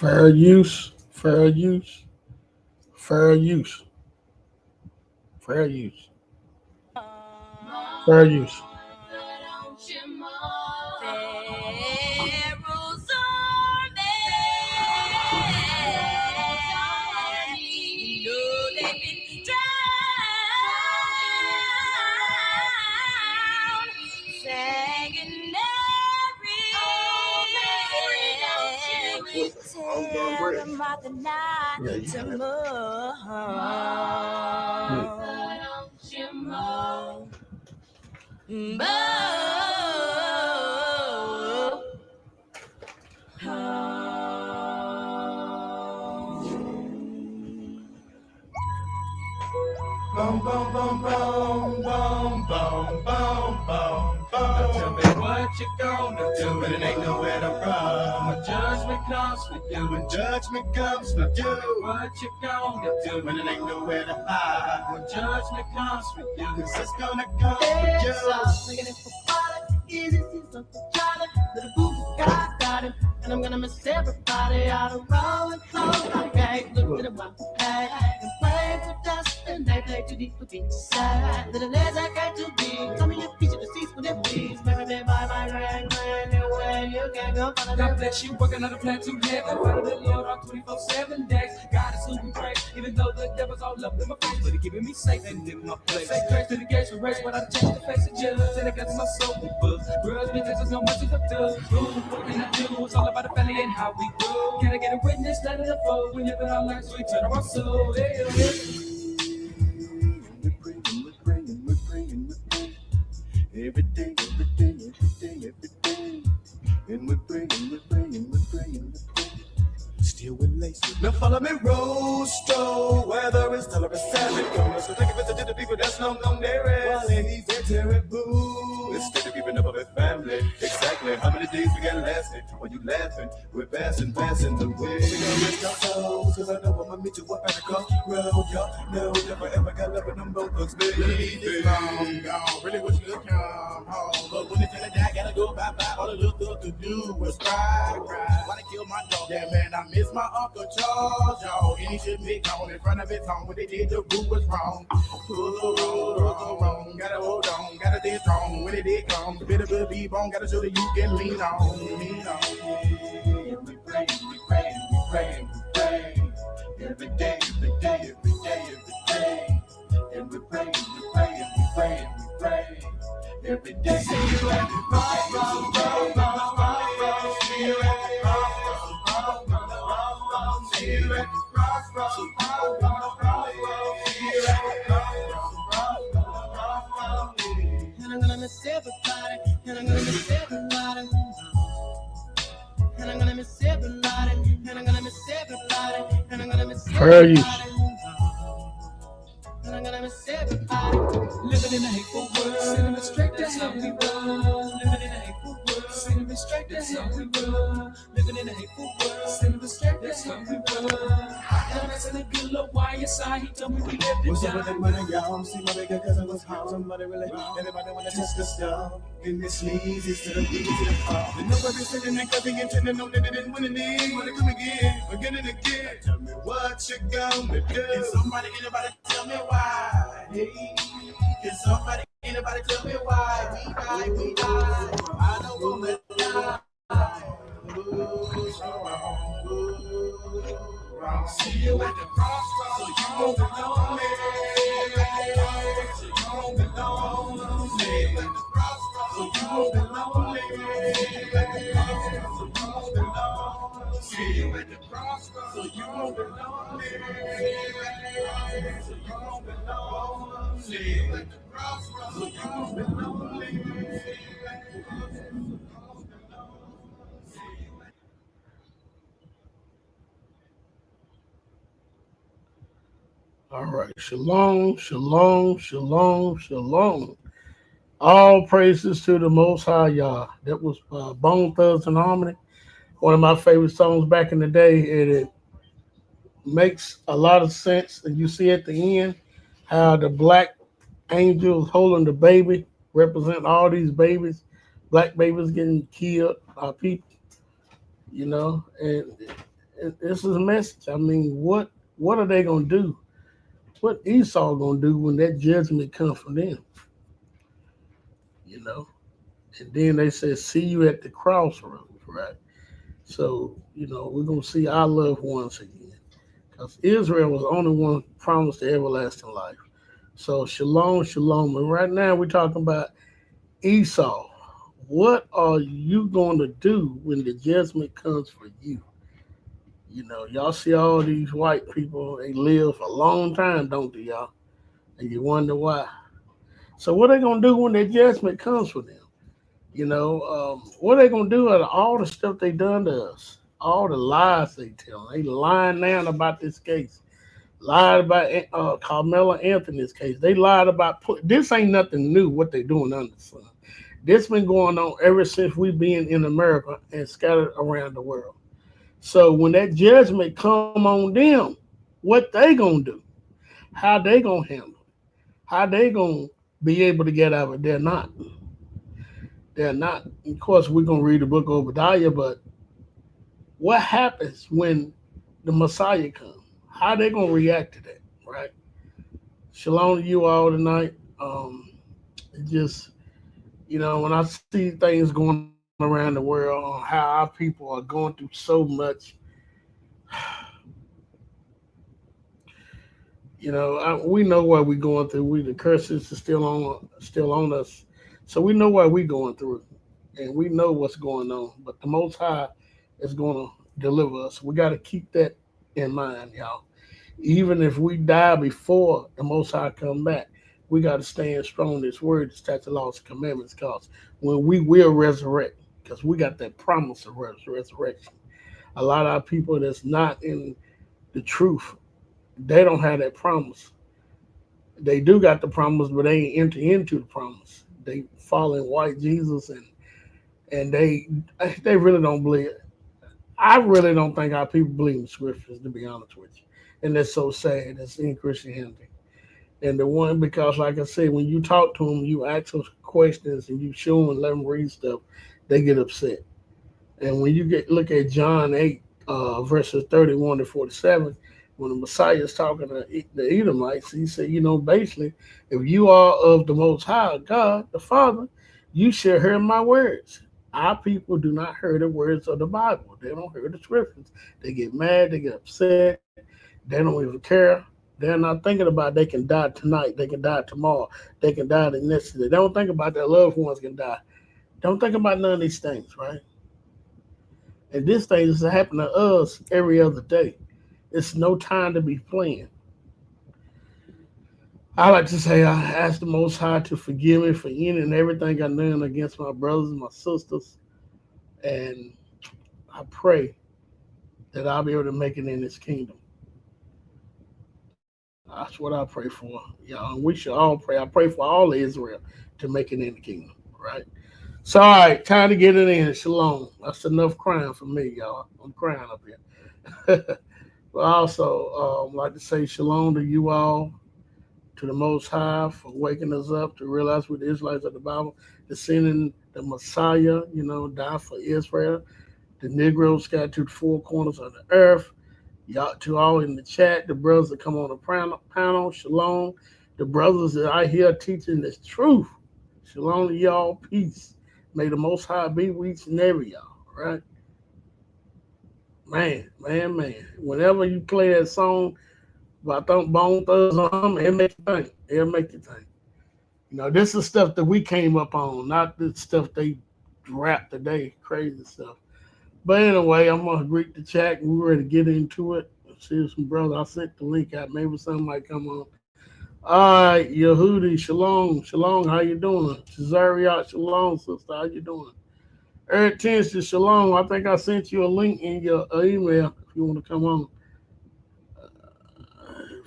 Fair use, fair use, fair use, fair use, fair use. Pharaoh's army, you know they've been drowned, tell them about the night to move. Boom, boom, boom, boom, boom, boom, boom, boom, boom. Now tell me what you gonna do when it ain't nowhere to run. When judgment comes for you, when judgment comes for you, what you gonna do when it ain't nowhere to hide? When judgment comes for you, 'cause it's gonna come for you. Easy, something trying little boo got him, and I'm gonna miss everybody out of rolling close. Okay, look at one, hey, and play for dust, and they play too deep for being sad. Little as I got to be, tell me your future, the seats for them, please. Maybe by my grand, anywhere you can go. God bless you, working on a plan to heaven. Follow the Lord on 24/7 days. God is who we praise, even though the devil's all up in my face, but He keeping me safe and in my place. Say grace to the gates for race, but I change the face of judge, and I got my soul with buzz. Grudge because there's no mercy for thugs. Ooh, what can I do? It's all about the family and how we grow. Can I get a witness? Let it unfold. We live in our lives, we turn our soul. Hey, hey. We're praying, we're praying, we're praying. Every day, every day, every day, every day. And we're praying, we're praying, we're praying, we're praying. Still with lace. Now follow me, Rosto. Whether it's dollar or salad, go. Let's go take a visit to the people that's long gone there. While he's there, terrible. Instead of keeping up with family. Exactly how many days we got lasting? While you laughing, we're passing the way. We gonna rest our souls, 'cause I know I'ma meet you up at the crossroad. Y'all know never ever got love with them both looks, baby. Really long gone, really wish you could come home. But when it's die, gotta go bye-bye. All the little stuff to do was cry. Why they kill my dog? Yeah, man, I miss my Uncle Charles, y'all. And he shouldn't be gone in front of his home. What they did to Boo was wrong. Wrong. Gotta hold on, gotta stay strong. When it did come, you better believe on. Gotta show that you can lean on. We pray, we pray, we pray, we pray. Every day, every day, every day, every day. And we pray, we pray, and we pray, and we pray. Every day, see you at the crossroads. See you at the crossroads. See you at the crossroads. See you at the crossroads. And I'm gonna miss everybody. And I'm gonna miss everybody. And I'm gonna miss everybody. And I'm gonna miss everybody. And I'm gonna miss everybody. And I'm gonna miss everybody. Living in a hateful world. Sending me straight, that's how we run. Living in a hateful world. Sending me straight, that's how we run. Living in a hateful world. Sending me straight, that's how we run. And I'm asking a good look why inside. He told me we lived it. What's up with that money, y'all? See my bigger cousin was home. Somebody really everybody wanna test the stuff. And this sneeze instead of easy to fall. And nobody's sitting and cutting and turning on that they didn't win any. Wanna come again and again. Tell me what you gonna do. Can somebody, anybody tell me why? Hey, can somebody, anybody tell me why? We die. I don't wanna die. Ooh, so wrong. Ooh, wrong. See you at the crossroads, so you won't be lonely. So you won't be lonely. At the crossroads, so you won't be lonely. At the crossroads, so you won't be lonely. See you at the crossroads, so you won't be lonely. So you won't be lonely. See you at the crossroads, so you won't be lonely. All right. Shalom, shalom, shalom, shalom. All praises to the Most High Yah. That was Bone Thugs and Harmony. One of my favorite songs back in the day. And it makes a lot of sense. And you see at the end how the black angel is holding the baby, represent all these babies, black babies getting killed by people, and This is a message. I mean, what are they gonna do? What Esau gonna do when that judgment comes from them? You know. And then they said, "See you at the crossroads," right? So we're gonna see our loved ones again, because Israel was the only one promised the everlasting life. So shalom, shalom. And right now we're talking about Esau. What are you going to do when the judgment comes for you? Y'all see all these white people, they live a long time, don't they, y'all? And you wonder why. So what are they going to do when the judgment comes for them? What are they going to do out of all the stuff they done to us? All the lies they tell. They lying now about this case. Lied about Carmela Anthony's case. They lied about, this ain't nothing new what they doing under the sun. This been going on ever since we been in America and scattered around the world. So when that judgment come on them, what they gonna do? How they gonna handle it? How they gonna be able to get out of it? They're not. They're not. Of course, we're gonna read the book of Obadiah, but what happens when the Messiah comes? How they gonna react to that? Right? Shalom to you all tonight. It just when I see things going around the world, on how our people are going through so much, we know what we're going through. The curses are still on us, so we know what we're going through, and we know what's going on. But the Most High is going to deliver us. We got to keep that in mind, y'all. Even if we die before the Most High come back, we got to stand strong in His word, His statutes, laws, and commandments. Cause when we will resurrect, because we got that promise of resurrection. A lot of our people that's not in the truth, they don't have that promise. They do got the promise, but they ain't enter into the promise. They follow in white Jesus, and they really don't believe it. I really don't think our people believe in the scriptures, to be honest with you. And that's so sad. That's in Christianity. And the one, because like I said, when you talk to them, you ask them questions and you show them, let them read stuff, they get upset. And when you look at John 8, verses 31 to 47, when the Messiah is talking to the Edomites, he said, basically, if you are of the Most High God, the Father, you shall hear my words. Our people do not hear the words of the Bible. They don't hear the scriptures. They get mad, they get upset, they don't even care. They're not thinking about they can die tonight, they can die tomorrow, they can die the next day. They don't think about their loved ones can die. Don't think about none of these things, right? And this thing is happening to us every other day. It's no time to be playing. I like to say I ask the Most High to forgive me for any and everything I've done against my brothers and my sisters. And I pray that I'll be able to make it in His kingdom. That's what I pray for. And we should all pray. I pray for all of Israel to make it in the kingdom, right? So, all right, time to get it in. Shalom. That's enough crying for me, y'all. I'm crying up here. But also, like to say shalom to you all, to the Most High for waking us up to realize we're the Israelites of the Bible, to sending the Messiah, die for Israel, the Negroes scattered to the four corners of the earth. Y'all, to all in the chat, the brothers that come on the panel, shalom. The brothers that I hear teaching the truth, shalom to y'all, peace. May the Most High be with each and every y'all, right? Man. Whenever you play that song, I think Bone Thugs on, it make you think. It'll make you think. This is stuff that we came up on, not the stuff they rap today, crazy stuff. But anyway, I'm gonna greet the chat and we're ready to get into it. See some brother. I sent the link out. Maybe something might come on. All right, Yehudi, shalom. How you doing? Cesariot, shalom, sister. How you doing? Eric Tension, shalom. I think I sent you a link in your email if you want to come on.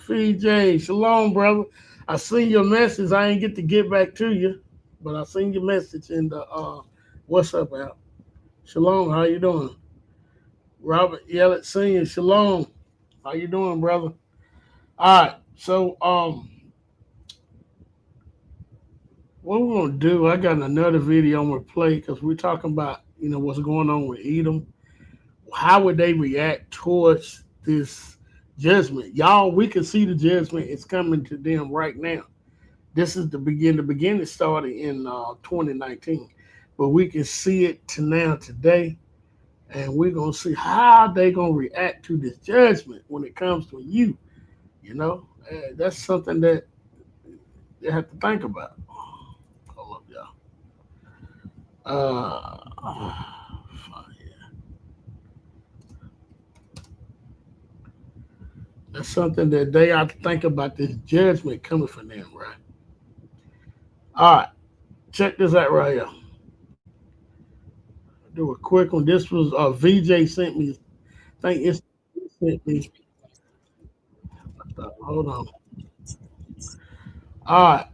FJ, shalom, brother. I seen your message. I ain't get back to you, but I seen your message in the What's Up app. Shalom, how you doing? Robert Yellett Senior, shalom. How you doing, brother? All right, so what we're gonna do? I got another video I'm gonna play because we're talking about what's going on with Edom. how would they react towards this judgment? Y'all, we can see the judgment is coming to them right now. This is the beginning started in 2019, but we can see it to now today, and we're gonna see how they gonna react to this judgment when it comes to you. You know, that's something that you have to think about. Hold up, y'all. That's something that they have to think about, this judgment coming from them, right? All right, check this out right here. Do a quick one. This was VJ sent me. I think it's sent me. Hold on. All right,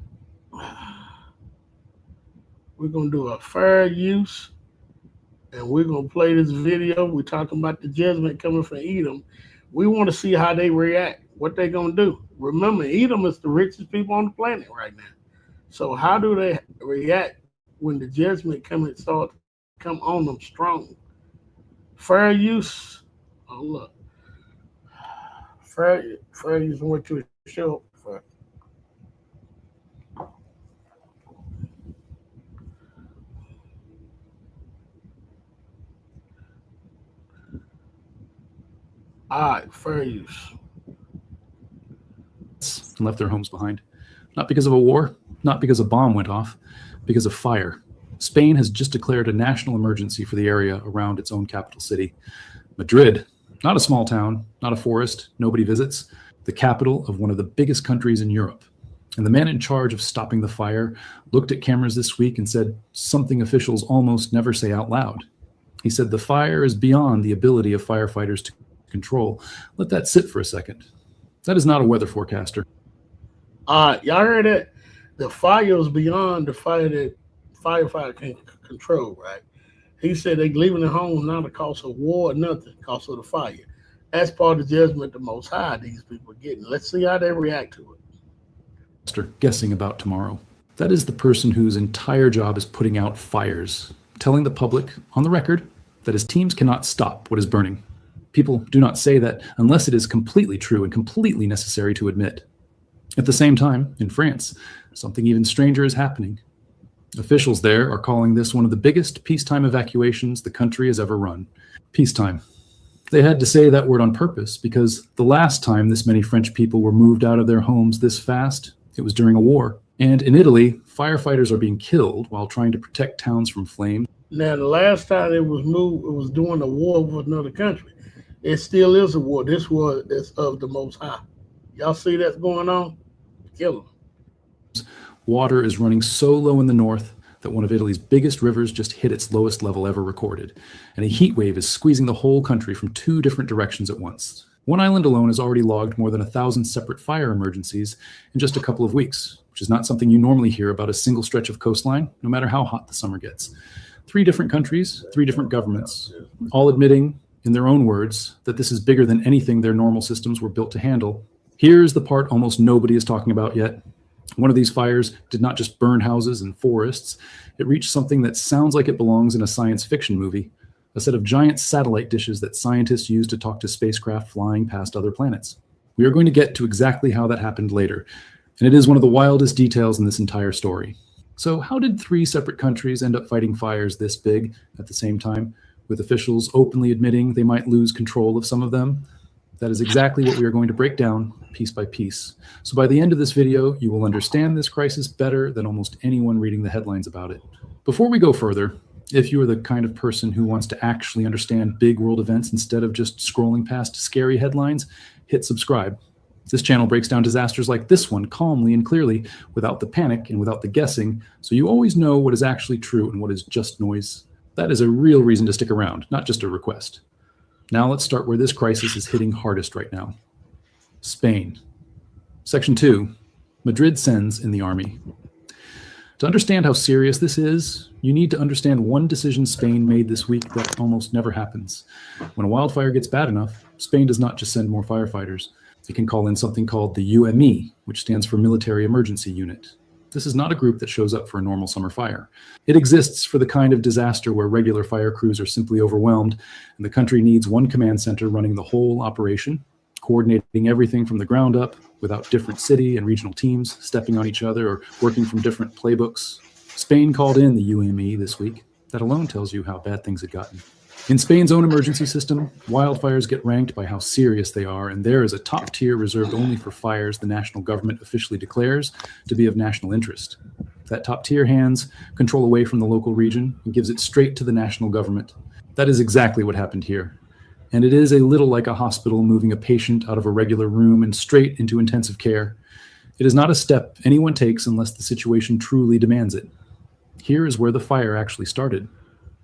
we're gonna do a fair use, and we're gonna play this video. We're talking about the judgment coming from Edom. We want to see how they react, what they gonna do. Remember, Edom is the richest people on the planet right now. So how do they react when the judgment come on them strong? Fair use. Oh look, fair use. I want you to show for. All right, fair use. And left their homes behind. Not because of a war, not because a bomb went off, because of fire. Spain has just declared a national emergency for the area around its own capital city. Madrid, not a small town, not a forest, nobody visits, the capital of one of the biggest countries in Europe. And the man in charge of stopping the fire looked at cameras this week and said something officials almost never say out loud. He said the fire is beyond the ability of firefighters to control. Let that sit for a second. That is not a weather forecaster. Y'all heard that? The fire is beyond the fire that firefighter can control, right? He said they leaving their homes not because of war or nothing, because of the fire. That's part of the judgment the Most High these people are getting. Let's see how they react to it. Guessing about tomorrow. That is the person whose entire job is putting out fires, telling the public on the record that his teams cannot stop what is burning. People do not say that unless it is completely true and completely necessary to admit. At the same time, in France, something even stranger is happening. Officials there are calling this one of the biggest peacetime evacuations the country has ever run. Peacetime. They had to say that word on purpose because the last time this many French people were moved out of their homes this fast, it was during a war. And in Italy, firefighters are being killed while trying to protect towns from flames. Now, the last time it was moved, it was during a war with another country. It still is a war. This war is of the Most High. Y'all see that's going on? Kill them. Water is running so low in the north that one of Italy's biggest rivers just hit its lowest level ever recorded, and a heat wave is squeezing the whole country from 2 different directions at once. One island alone has already logged more than 1,000 separate fire emergencies in just a couple of weeks, which is not something you normally hear about a single stretch of coastline, no matter how hot the summer gets. 3 different countries, 3 different governments, all admitting, in their own words, that this is bigger than anything their normal systems were built to handle. Here's the part almost nobody is talking about yet. One of these fires did not just burn houses and forests. It reached something that sounds like it belongs in a science fiction movie, a set of giant satellite dishes that scientists use to talk to spacecraft flying past other planets. We are going to get to exactly how that happened later, and it is one of the wildest details in this entire story. So how did 3 separate countries end up fighting fires this big at the same time, with officials openly admitting they might lose control of some of them? That is exactly what we are going to break down piece by piece. So by the end of this video, you will understand this crisis better than almost anyone reading the headlines about it. Before we go further, if you are the kind of person who wants to actually understand big world events instead of just scrolling past scary headlines, hit subscribe. This channel breaks down disasters like this one calmly and clearly, without the panic and without the guessing, so you always know what is actually true and what is just noise. That is a real reason to stick around, not just a request. Now let's start where this crisis is hitting hardest right now. Spain. Section 2. Madrid sends in the army. To understand how serious this is, you need to understand one decision Spain made this week that almost never happens. When a wildfire gets bad enough, Spain does not just send more firefighters. It can call in something called the UME, which stands for Military Emergency Unit. This is not a group that shows up for a normal summer fire. It exists for the kind of disaster where regular fire crews are simply overwhelmed, and the country needs one command center running the whole operation, coordinating everything from the ground up without different city and regional teams stepping on each other or working from different playbooks. Spain called in the UME this week. That alone tells you how bad things had gotten. In Spain's own emergency system, wildfires get ranked by how serious they are, and there is a top tier reserved only for fires the national government officially declares to be of national interest. That top tier hands control away from the local region and gives it straight to the national government. That is exactly what happened here. And it is a little like a hospital moving a patient out of a regular room and straight into intensive care. It is not a step anyone takes unless the situation truly demands it. Here is where the fire actually started.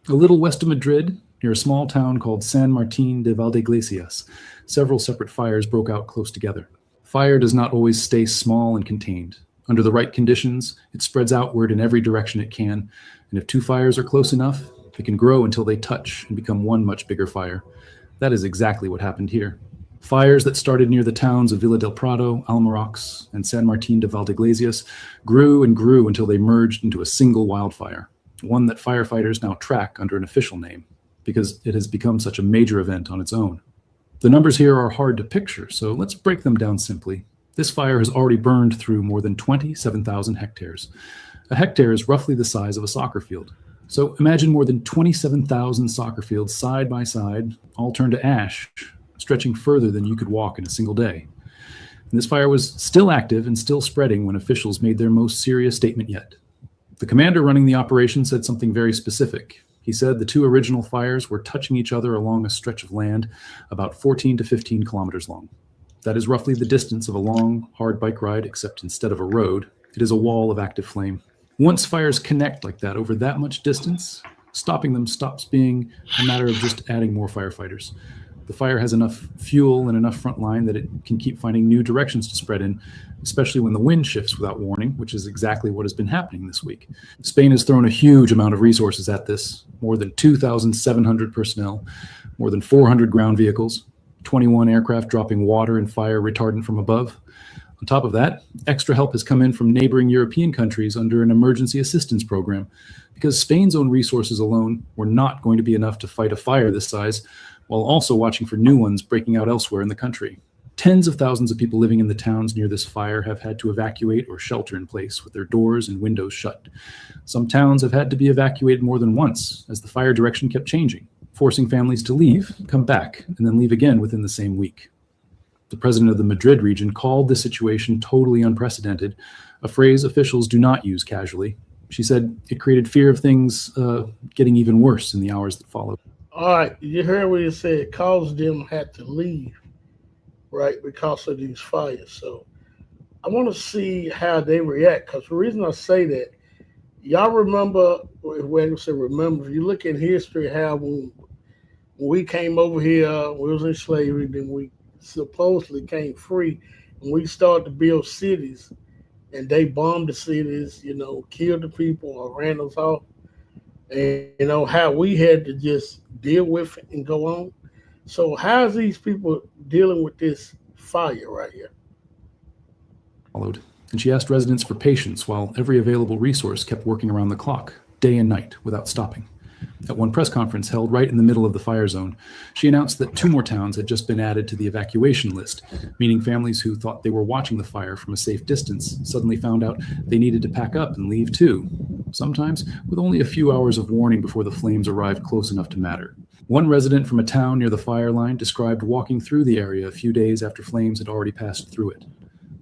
A little west of Madrid, near a small town called San Martin de Valdeiglesias, several separate fires broke out close together. Fire does not always stay small and contained. Under the right conditions, it spreads outward in every direction it can, and if two fires are close enough, they can grow until they touch and become one much bigger fire. That is exactly what happened here. Fires that started near the towns of Villa del Prado, Almarox, and San Martin de Valdeiglesias grew and grew until they merged into a single wildfire, one that firefighters now track under an official name, because it has become such a major event on its own. The numbers here are hard to picture, so let's break them down simply. This fire has already burned through more than 27,000 hectares. A hectare is roughly the size of a soccer field. So imagine more than 27,000 soccer fields side by side, all turned to ash, stretching further than you could walk in a single day. And this fire was still active and still spreading when officials made their most serious statement yet. The commander running the operation said something very specific. He said the two original fires were touching each other along a stretch of land about 14 to 15 kilometers long. That is roughly the distance of a long, hard bike ride, except instead of a road, it is a wall of active flame. Once fires connect like that over that much distance, stopping them stops being a matter of just adding more firefighters. The fire has enough fuel and enough front line that it can keep finding new directions to spread in, especially when the wind shifts without warning, which is exactly what has been happening this week. Spain has thrown a huge amount of resources at this, more than 2,700 personnel, more than 400 ground vehicles, 21 aircraft dropping water and fire retardant from above. On top of that, extra help has come in from neighboring European countries under an emergency assistance program, because Spain's own resources alone were not going to be enough to fight a fire this size, while also watching for new ones breaking out elsewhere in the country. Tens of thousands of people living in the towns near this fire have had to evacuate or shelter in place with their doors and windows shut. Some towns have had to be evacuated more than once as the fire direction kept changing, forcing families to leave, come back, and then leave again within the same week. The president of the Madrid region called this situation totally unprecedented, a phrase officials do not use casually. She said it created fear of things getting even worse in the hours that followed. All right, you heard what he said, cause them had to leave, right, because of these fires. So I want to see how they react, because the reason I say that, y'all remember, when I say remember, if you look in history, how when we came over here, we was in slavery, then we supposedly came free, and we started to build cities, and they bombed the cities, killed the people or ran us off. And how we had to just deal with it and go on. So how's these people dealing with this fire right here? Followed, and she asked residents for patience while every available resource kept working around the clock, day and night, without stopping. At one press conference held right in the middle of the fire zone, she announced that 2 more towns had just been added to the evacuation list, meaning families who thought they were watching the fire from a safe distance suddenly found out they needed to pack up and leave too, sometimes with only a few hours of warning before the flames arrived close enough to matter. One resident from a town near the fire line described walking through the area a few days after flames had already passed through it.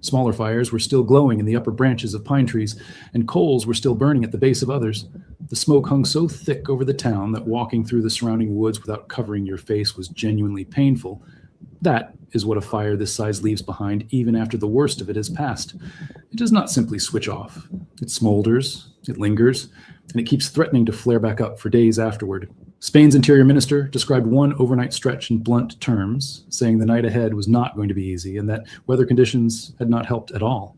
Smaller fires were still glowing in the upper branches of pine trees, and coals were still burning at the base of others. The smoke hung so thick over the town that walking through the surrounding woods without covering your face was genuinely painful. That is what a fire this size leaves behind even after the worst of it has passed. It does not simply switch off. It smolders, it lingers, and it keeps threatening to flare back up for days afterward. Spain's interior minister described one overnight stretch in blunt terms, saying the night ahead was not going to be easy and that weather conditions had not helped at all.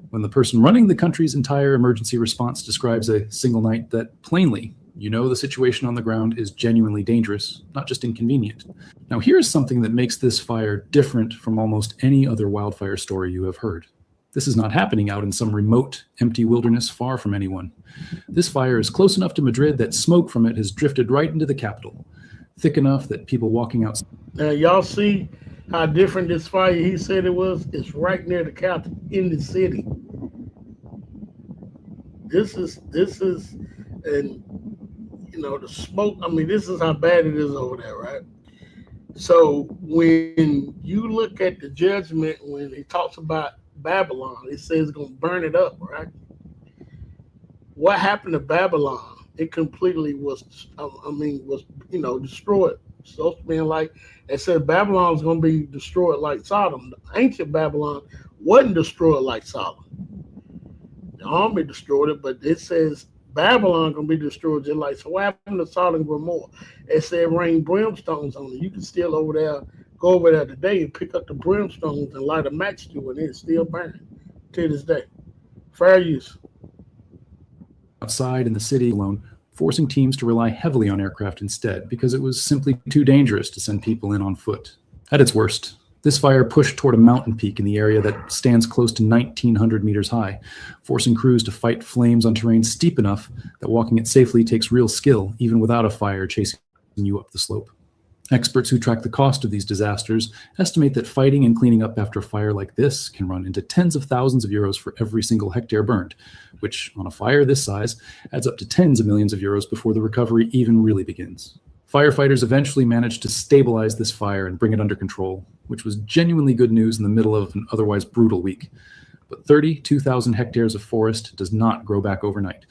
When the person running the country's entire emergency response describes a single night that plainly, the situation on the ground is genuinely dangerous, not just inconvenient. Now, here's something that makes this fire different from almost any other wildfire story you have heard. This is not happening out in some remote, empty wilderness far from anyone. This fire is close enough to Madrid that smoke from it has drifted right into the capital, thick enough that people walking out. Now, y'all see how different this fire he said it was? It's right near the capital in the city. This is, and the smoke. I mean, this is how bad it is over there, right? So when you look at the judgment, when he talks about Babylon, it says it's going to burn it up, right? What happened to Babylon? It completely was destroyed. So being like it said, Babylon's going to be destroyed like Sodom. The ancient Babylon wasn't destroyed like Sodom. The army destroyed it, but it says Babylon going to be destroyed just like. So what happened to Sodom and Gomorrah? It said rain brimstones on it. You can still go over there today and pick up the brimstones and light a match to it, and it's still burning to this day. Fair use. Outside in the city alone, forcing teams to rely heavily on aircraft instead because it was simply too dangerous to send people in on foot. At its worst, this fire pushed toward a mountain peak in the area that stands close to 1,900 meters high, forcing crews to fight flames on terrain steep enough that walking it safely takes real skill, even without a fire chasing you up the slope. Experts who track the cost of these disasters estimate that fighting and cleaning up after a fire like this can run into tens of thousands of euros for every single hectare burned, which on a fire this size adds up to tens of millions of euros before the recovery even really begins. Firefighters eventually managed to stabilize this fire and bring it under control, which was genuinely good news in the middle of an otherwise brutal week. But 32,000 hectares of forest does not grow back overnight.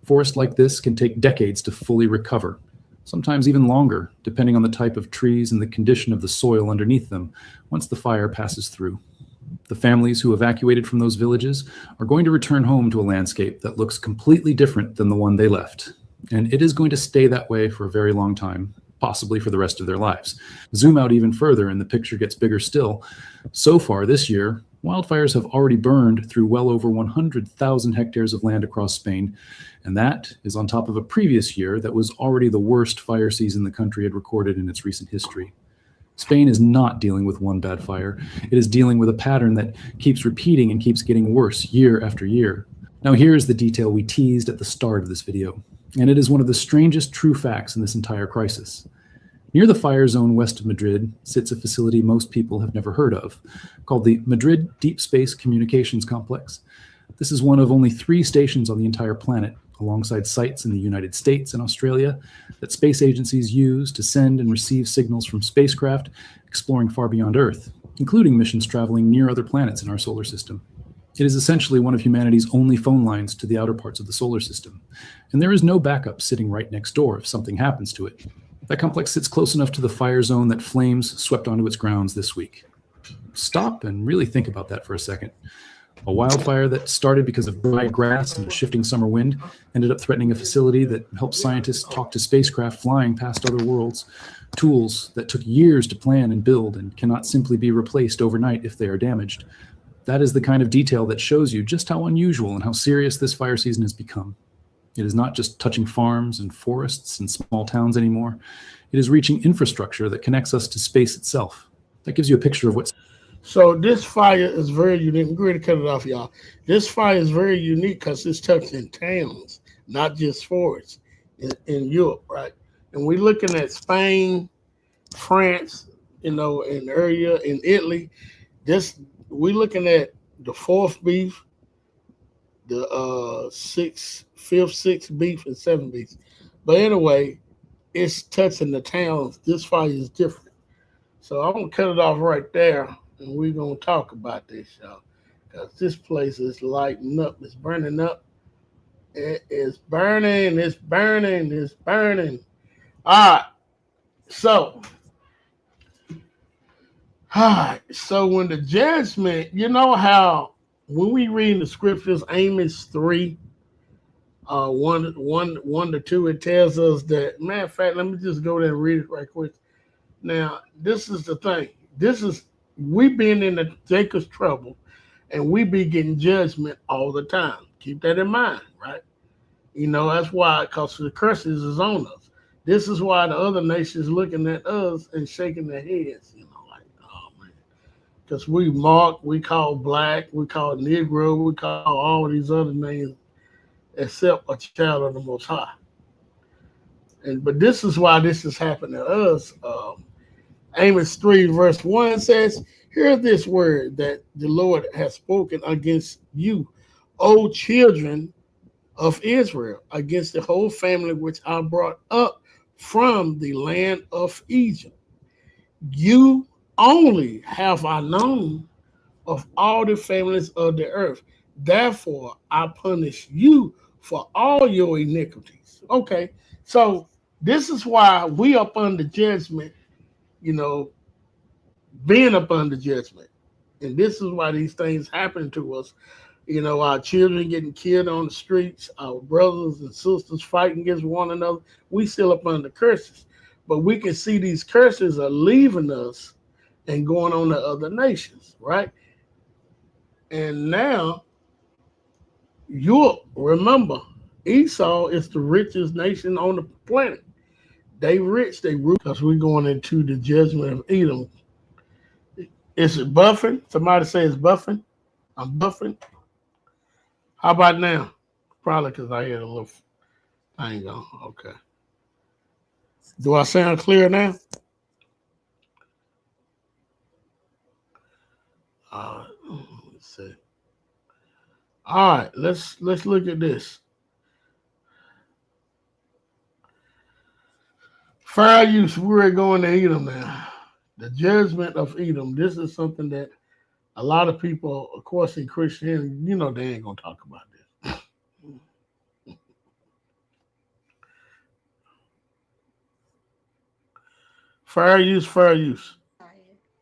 Forest like this can take decades to fully recover, sometimes even longer, depending on the type of trees and the condition of the soil underneath them once the fire passes through. The families who evacuated from those villages are going to return home to a landscape that looks completely different than the one they left. And it is going to stay that way for a very long time, possibly for the rest of their lives. Zoom out even further and the picture gets bigger still. So far this year, wildfires have already burned through well over 100,000 hectares of land across Spain, and that is on top of a previous year that was already the worst fire season the country had recorded in its recent history. Spain is not dealing with one bad fire. It is dealing with a pattern that keeps repeating and keeps getting worse year after year. Now here's the detail we teased at the start of this video, and it is one of the strangest true facts in this entire crisis. Near the fire zone west of Madrid sits a facility most people have never heard of, called the Madrid Deep Space Communications Complex. This is one of only 3 stations on the entire planet, alongside sites in the United States and Australia, that space agencies use to send and receive signals from spacecraft exploring far beyond Earth, including missions traveling near other planets in our solar system. It is essentially one of humanity's only phone lines to the outer parts of the solar system, and there is no backup sitting right next door if something happens to it. That complex sits close enough to the fire zone that flames swept onto its grounds this week. Stop and really think about that for a second. A wildfire that started because of dry grass and a shifting summer wind ended up threatening a facility that helps scientists talk to spacecraft flying past other worlds, tools that took years to plan and build and cannot simply be replaced overnight if they are damaged. That is the kind of detail that shows you just how unusual and how serious this fire season has become. It is not just touching farms and forests and small towns anymore. It is reaching infrastructure that connects us to space itself. That gives you a picture of what's... So this fire is very unique. I'm going to cut it off, y'all. This fire is very unique because it's touching towns, not just forests in Europe, right? And we're looking at Spain, France, in area, in Italy. We're looking at the 4th beef, the 5th, 6th beef, and 7th beef. But anyway, it's touching the towns. This fire is different. So I'm going to cut it off right there, and we're going to talk about this, y'all. Because this place is lighting up. It's burning up. It is burning. It's burning. It's burning. All right. So when the judgment, you know how when we read the scriptures, Amos 3, 1 to 2, it tells us that, matter of fact, let me just go there and read it right quick. Now, this is the thing. We've been in the Jacob's trouble, and we be getting judgment all the time. Keep that in mind, right? That's why, because the curses is on us. This is why the other nations looking at us and shaking their heads, like, oh, man. because we mark, we call black, we call Negro, we call all these other names except a child of the Most High. And but this is why this has happened to us. Amos 3 verse 1 says, "Hear this word that the Lord has spoken against you, O children of Israel, against the whole family which I brought up from the land of Egypt. You only have I known of all the families of the earth. Therefore, I punish you for all your iniquities." Okay, so this is why we up under judgment, you know, being up under judgment. And this is why these things happen to us. You know, our children getting killed on the streets, our brothers and sisters fighting against one another. We still up under curses. But we can see these curses are leaving us and going on to other nations, right? And now you'll remember Esau is the richest nation on the planet. They rich, they rule because we're going into the judgment of Edom. Is it buffing? Somebody say it's buffing. I'm buffing. How about now? Probably because I had a little thing on. Okay. Do I sound clear now? Let's see. All right, let's look at this. Fair use. We're going to Edom now. The judgment of Edom. This is something that a lot of people, of course, in Christianity, you know, they ain't gonna talk about this. Fair use, fair use.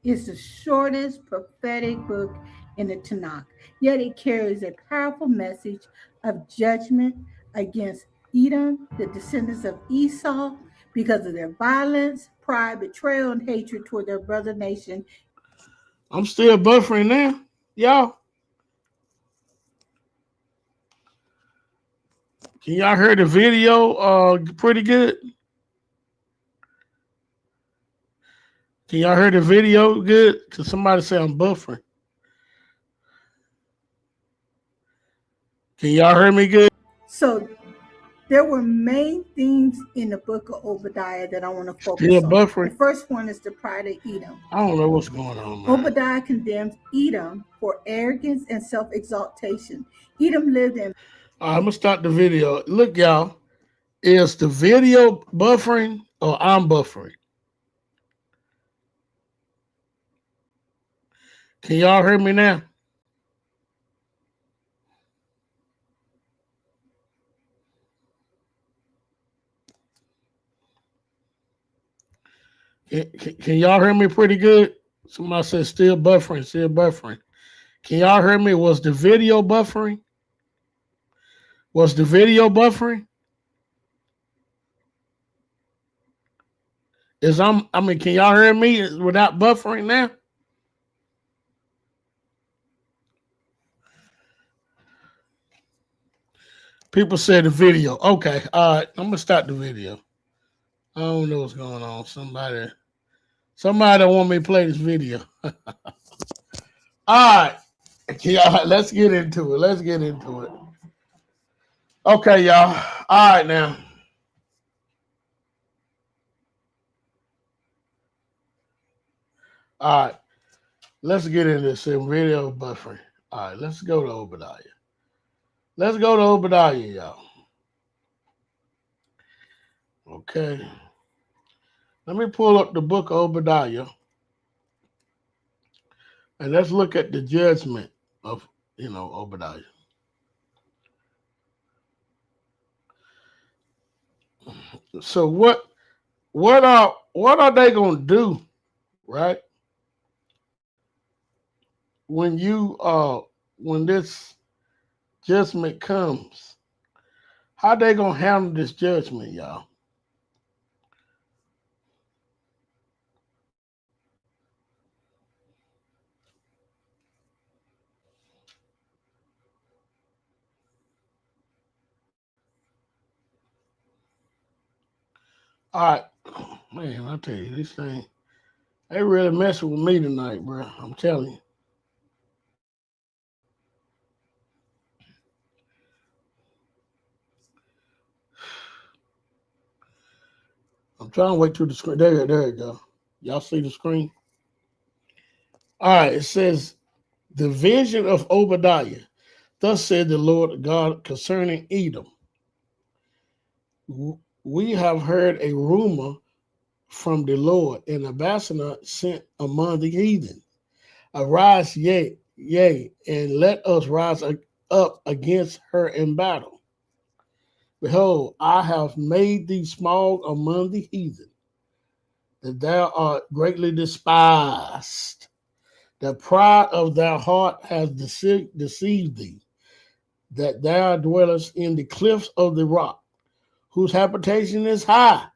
It's the shortest prophetic book in the Tanakh, yet it carries a powerful message of judgment against Edom, the descendants of Esau, because of their violence, pride, betrayal, and hatred toward their brother nation. I'm still buffering now, y'all. Can y'all hear the video pretty good? Can y'all hear the video good? Cause somebody say I'm buffering. Can y'all hear me good? So there were main themes in the book of Obadiah that I want to Still focus on. buffering. The first one is the pride of Edom. I don't know what's going on, man. Obadiah condemns Edom for arrogance and self-exaltation. Edom lived in. All right, I'm gonna start the video. Look, y'all. Is the video buffering or I'm buffering? Can y'all hear me now? Can y'all hear me pretty good? Somebody said still buffering, still buffering. Can y'all hear me? Was the video buffering? Was the video buffering? Can y'all hear me without buffering now? People said the video. Okay, all right. I'm gonna start the video. I don't know what's going on. Somebody don't want me to play this video. All right. Let's get into it. Let's get into it. Okay, y'all. All right now. All right. Let's get into this video buffering. All right, let's go to Obadiah. Let's go to Obadiah, y'all. Okay. Let me pull up the book of Obadiah. And let's look at the judgment of, Obadiah. So what are they gonna do, right? When this judgment comes, how they gonna handle this judgment, y'all? All right, man, I tell you, this thing, They really messing with me tonight, bro. I'm telling you. I'm trying to wait till the screen. There you go. Y'all see the screen? All right, it says, the vision of Obadiah. Thus said the Lord God concerning Edom. We have heard a rumor from the Lord, an ambassador sent among the heathen. Arise, yea, and let us rise up against her in battle. Behold, I have made thee small among the heathen, that thou art greatly despised. The pride of thy heart has deceived thee, that thou dwellest in the cliffs of the rock, whose habitation is high,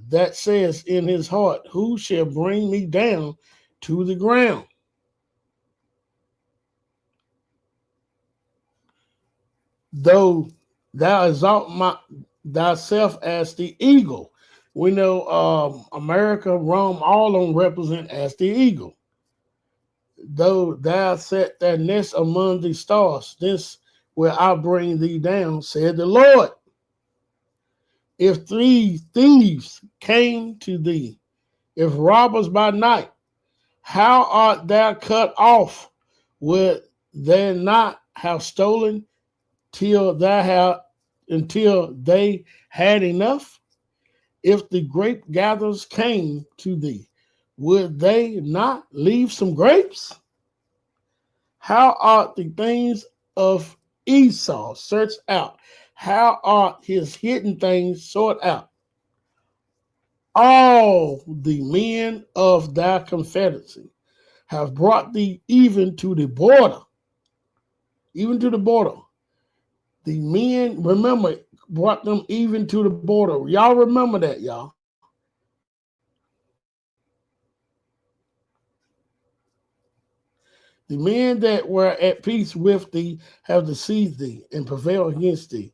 that says in his heart, who shall bring me down to the ground? Though thou exalt thyself as the eagle. We know America, Rome, all of them represent as the eagle. Though thou set thy nest among the stars, this will I bring thee down, said the Lord. If 3 thieves came to thee, if robbers by night, how art thou cut off? Would they not have stolen until they had enough? If the grape gatherers came to thee, would they not leave some grapes? How are the things of Esau searched out? How are his hidden things sought out? All the men of thy confederacy have brought thee even to the border. Even to the border. The men, remember, brought them even to the border. Y'all remember that, y'all. The men that were at peace with thee have deceived thee and prevailed against thee.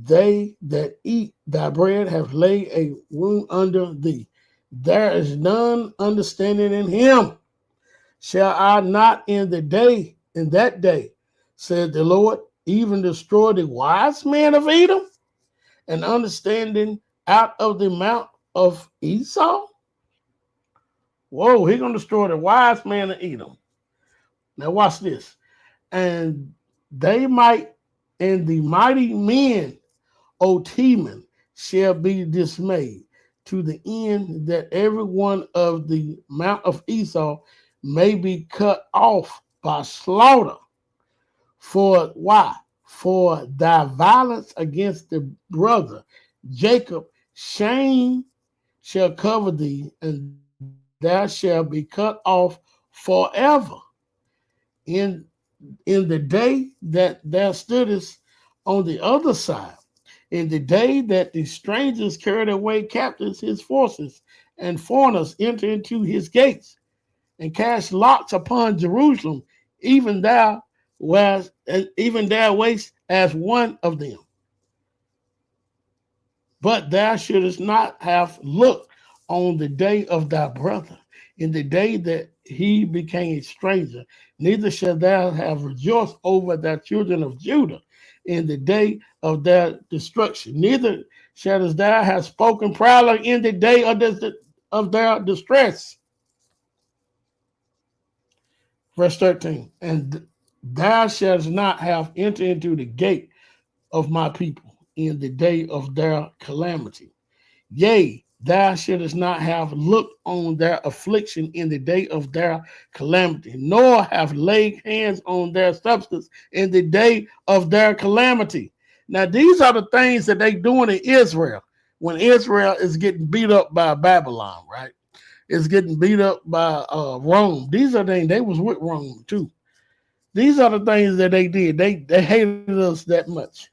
They that eat thy bread have laid a wound under thee. There is none understanding in him. Shall I not in that day, said the Lord, even destroy the wise man of Edom and understanding out of the mount of Esau? Whoa, he's going to destroy the wise man of Edom. Now watch this. And the mighty men, O Teman, shall be dismayed, to the end that every one of the mount of Esau may be cut off by slaughter. For why? For thy violence against the brother Jacob, shame shall cover thee, and thou shalt be cut off forever. In the day that thou stoodest on the other side, in the day that the strangers carried away captives his forces, and foreigners entered into his gates, and cast lots upon Jerusalem, even thou wast as one of them. But thou shouldest not have looked on the day of thy brother, in the day that he became a stranger, neither shalt thou have rejoiced over thy children of Judah in the day of their destruction, neither shalt thou have spoken proudly in the day of their distress. Verse 13, and thou shalt not have entered into the gate of my people in the day of their calamity. Yea, thou shouldest not have looked on their affliction in the day of their calamity, nor have laid hands on their substance in the day of their calamity. Now, these are the things that they doing in Israel when Israel is getting beat up by Babylon, right? It's getting beat up by Rome. These are things, they was with Rome too. These are the things that they did. They hated us that much.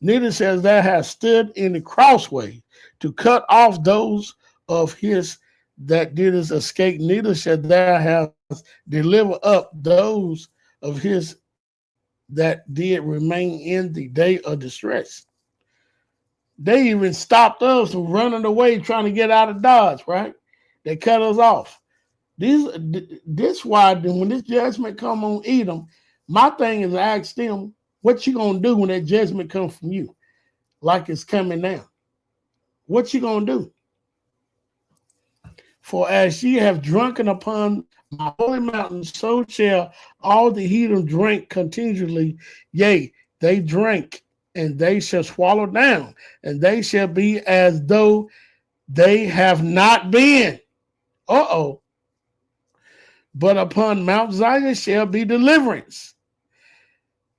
Neither shall thou have stood in the crossway to cut off those of his that did escape, neither shall thou have delivered up those of his that did remain in the day of distress. They even stopped us from running away, trying to get out of Dodge, right? They cut us off. This why when this judgment come on Edom, my thing is to ask them, what you gonna do when that judgment comes from you, like it's coming now? What you gonna do? For as ye have drunken upon my holy mountain, so shall all the heathen drink continually. Yea, they drink, and they shall swallow down, and they shall be as though they have not been. But upon Mount Zion shall be deliverance,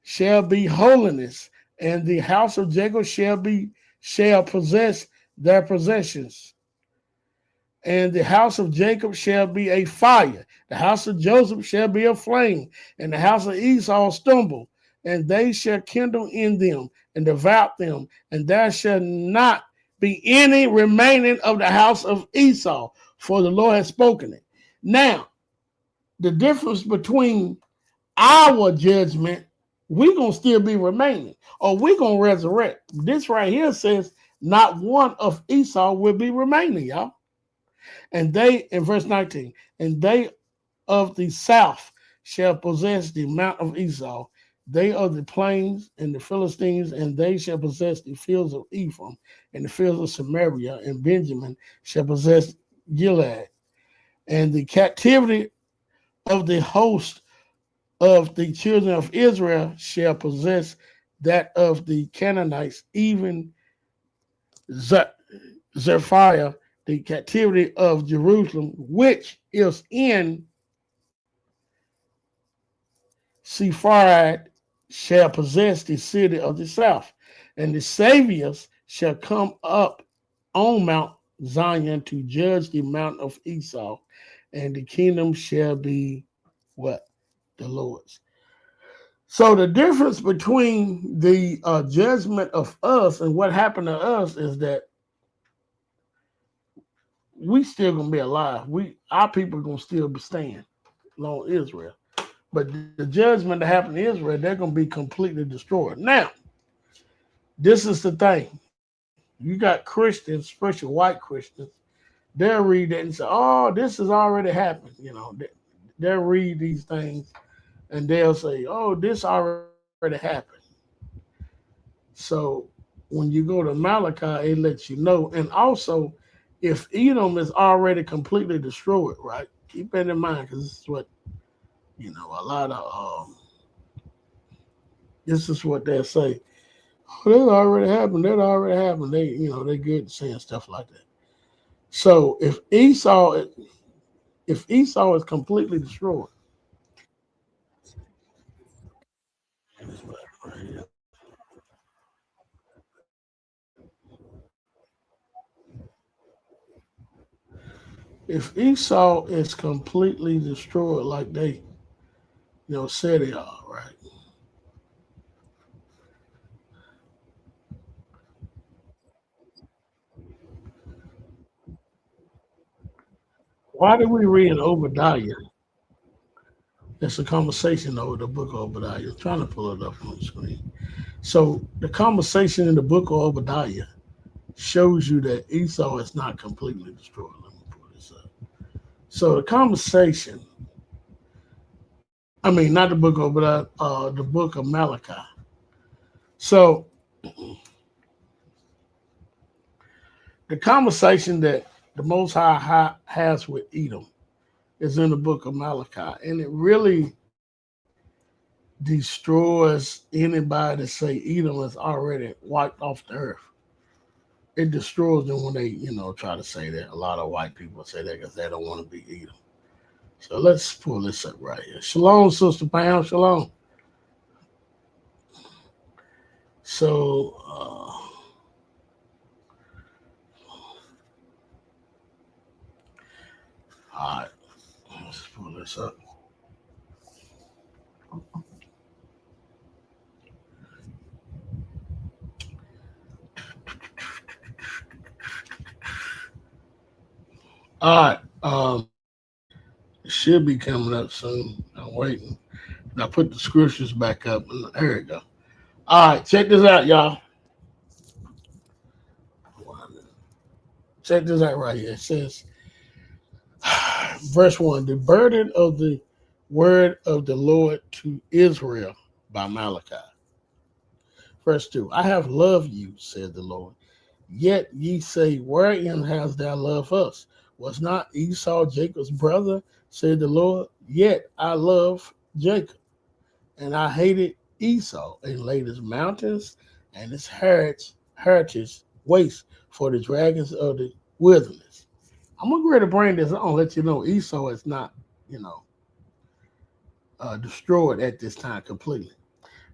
shall be holiness, and the house of Jacob shall possess their possessions. And the house of Jacob shall be a fire, the house of Joseph shall be a flame, and the house of Esau stumble, and they shall kindle in them and devour them, and there shall not be any remaining of the house of Esau, for the Lord has spoken it. Now, the difference between our judgment, we're going to still be remaining, or we're going to resurrect. This right here says not one of Esau will be remaining, y'all. And they, in verse 19, and they of the south shall possess the mount of Esau. They of the plains and the Philistines, and they shall possess the fields of Ephraim and the fields of Samaria, and Benjamin shall possess Gilead. And the captivity of the host of the children of Israel shall possess that of the Canaanites, even Zephaniah, the captivity of Jerusalem, which is in Sepharad, shall possess the city of the south. And the saviors shall come up on Mount Zion to judge the mount of Esau, and the kingdom shall be what? The Lord's. So the difference between the judgment of us and what happened to us is that we still gonna be alive. Our people gonna still be staying along Israel. But the judgment that happened to Israel, they're gonna be completely destroyed. Now, this is the thing. You got Christians, especially white Christians, they'll read that and say, oh, this has already happened. You know, they'll read these things and they'll say, oh, this already happened. So when you go to Malachi, it lets you know. And also, if Edom is already completely destroyed, right? Keep that in mind, because this is what, a lot of, this is what they'll say. Oh, that already happened. That already happened. They're good at saying stuff like that. So if Esau is completely destroyed, if Esau is completely destroyed like they, say they are, right? Why did we read in Obadiah? It's a conversation over the book of Obadiah. I'm trying to pull it up on the screen. So the conversation in the book of Obadiah shows you that Esau is not completely destroyed. Let me pull this up. So the conversation, not the book of Obadiah, the book of Malachi. So the conversation that the Most High has with Edom is in the book of Malachi, and it really destroys anybody that say Edom is already wiped off the earth. It destroys them when they, try to say that. A lot of white people say that because they don't want to be Edom. So let's pull this up right here. Shalom, Sister Pam. Shalom. So, all right, let's pull this up. All right, it should be coming up soon. I'm waiting. I put the scriptures back up. There we go. All right, check this out, y'all. Check this out right here. It says, Verse 1, the burden of the word of the Lord to Israel by Malachi. Verse 2, I have loved you, said the Lord. Yet ye say, wherein hast thou loved us? Was not Esau Jacob's brother, said the Lord? Yet I love Jacob, and I hated Esau, and laid his mountains and his heritage waste for the dragons of the wilderness. I'm going to go ahead and bring this on, let you know Esau is not, destroyed at this time completely.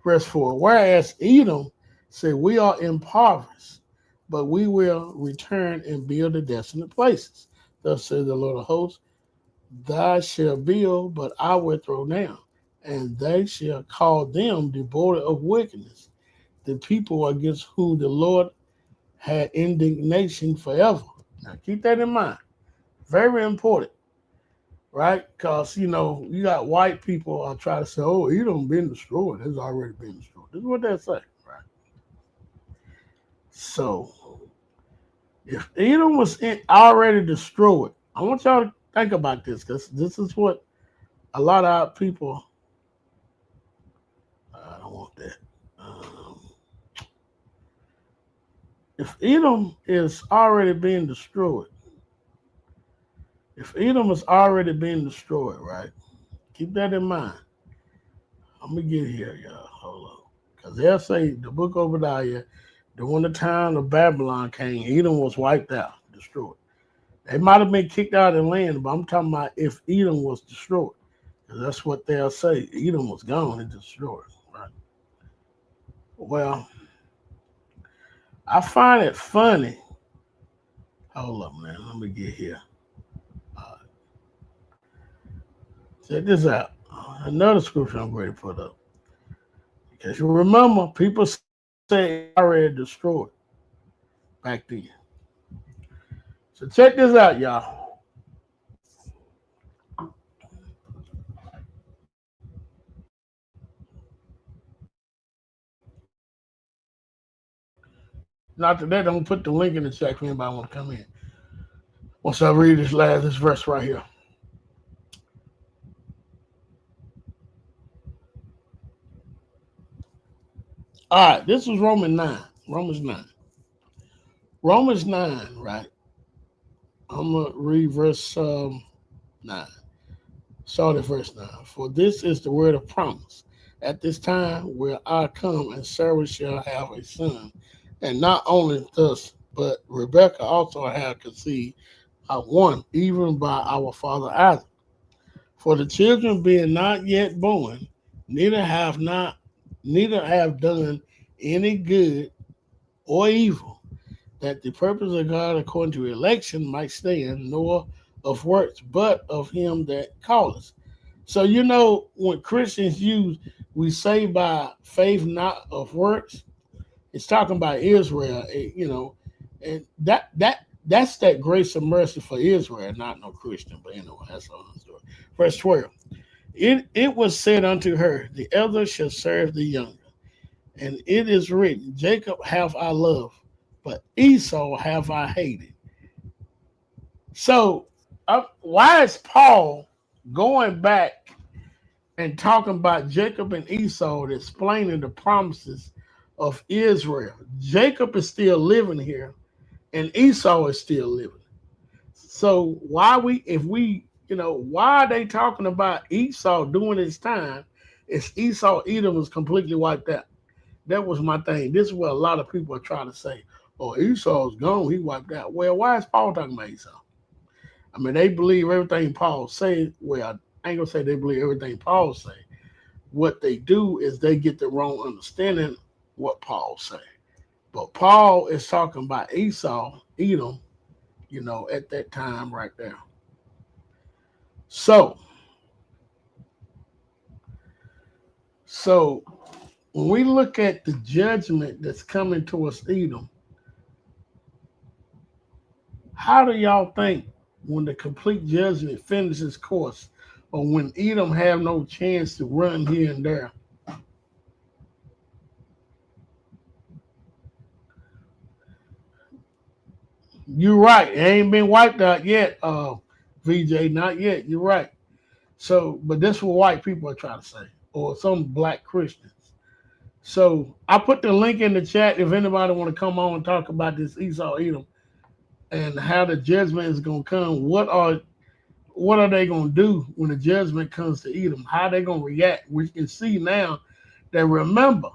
Verse 4, whereas Edom said, we are impoverished, but we will return and build the desolate places. Thus says the Lord of hosts, thou shalt build, but I will throw down, and they shall call them the border of wickedness, the people against whom the Lord had indignation forever. Now keep that in mind. Very important, right? Because, you got white people try to say, oh, Edom been destroyed. It's already been destroyed. This is what they say, right? So, if Edom was already destroyed, I want y'all to think about this, because this is what a lot of our people, I don't want that. If Edom is already being destroyed, right? Keep that in mind. I'm going to get here, y'all. Hold on. Because they'll say the book of Obadiah, during the time of Babylon came, Edom was wiped out, destroyed. They might have been kicked out of the land, but I'm talking about if Edom was destroyed. Because that's what they'll say. Edom was gone and destroyed, right? Well, I find it funny. Hold up, man. Let me get here. Check this out. Another scripture I'm ready to put up. Because you remember, people say already destroyed back then. So check this out, y'all. Not that I'm gonna put the link in the chat for anybody want to come in. Once I read this verse right here. All right, this is Romans 9. Romans 9, right? I'm going to read verse 9. Start at verse 9. For this is the word of promise. At this time will I come, and Sarah shall have a son. And not only thus, but Rebekah also had conceived one, even by our father Isaac. For the children being not yet born, neither have done any good or evil, that the purpose of God according to election might stand, nor of works, but of him that called us. So when Christians use we say by faith, not of works, it's talking about Israel, and that's that grace and mercy for Israel, not no Christian, but anyway, that's all I'm doing. Verse 12. It was said unto her, the elder shall serve the younger. And it is written, Jacob have I loved, but Esau have I hated. So why is Paul going back and talking about Jacob and Esau and explaining the promises of Israel? Jacob is still living here and Esau is still living. So why are they talking about Esau during this time? It's Esau, Edom was completely wiped out. That was my thing. This is what a lot of people are trying to say. Oh, Esau's gone. He wiped out. Well, why is Paul talking about Esau? I mean, they believe everything Paul says. Well, I ain't going to say they believe everything Paul says. What they do is they get the wrong understanding what Paul said. But Paul is talking about Esau, Edom, at that time right there. So when we look at the judgment that's coming towards Edom, how do y'all think when the complete judgment finishes course, or when Edom have no chance to run here and there? You're right. It ain't been wiped out yet. VJ, not yet. You're right. So, but this is what white people are trying to say, or some black Christians. So I put the link in the chat if anybody want to come on and talk about this Esau Edom and how the judgment is going to come. What are they going to do when the judgment comes to Edom? How they going to react? We can see now that, remember,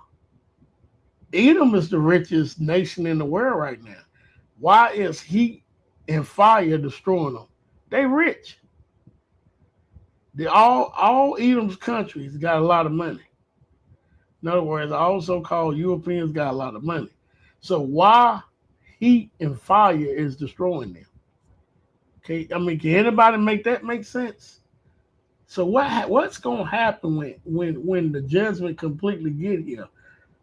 Edom is the richest nation in the world right now. Why is heat and fire destroying them? They rich. All Edom's countries got a lot of money. In other words, all so-called Europeans got a lot of money. So why heat and fire is destroying them? Okay, I mean, can anybody make that make sense? So what's gonna happen when the judgment completely get here?